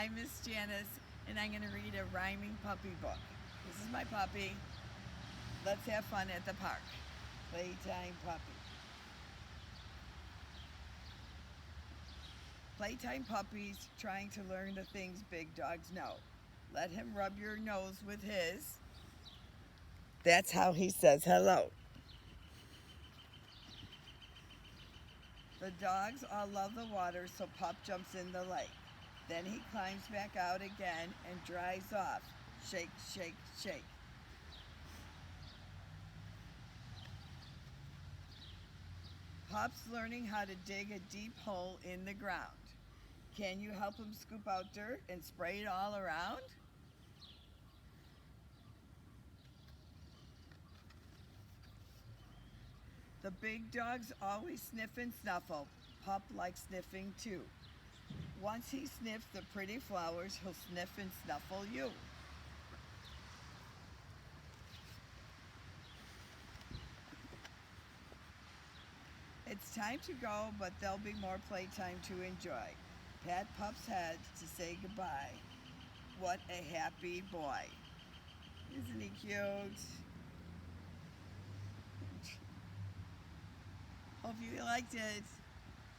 I'm Miss Janice, and I'm going to read a rhyming puppy book. This is my puppy. Let's have fun at the park. Playtime puppy. Playtime puppies trying to learn the things big dogs know. Let him rub your nose with his. That's how he says hello. The dogs all love the water, so Pup jumps in the lake. Then he climbs back out again and dries off. Shake, shake, shake. Pup's learning how to dig a deep hole in the ground. Can you help him scoop out dirt and spray it all around? The big dogs always sniff and snuffle. Pup likes sniffing too. Once he sniffs the pretty flowers, he'll sniff and snuffle you. It's time to go, but there'll be more playtime to enjoy. Pat Pup's head to say goodbye. What a happy boy. Isn't he cute? Hope you liked it.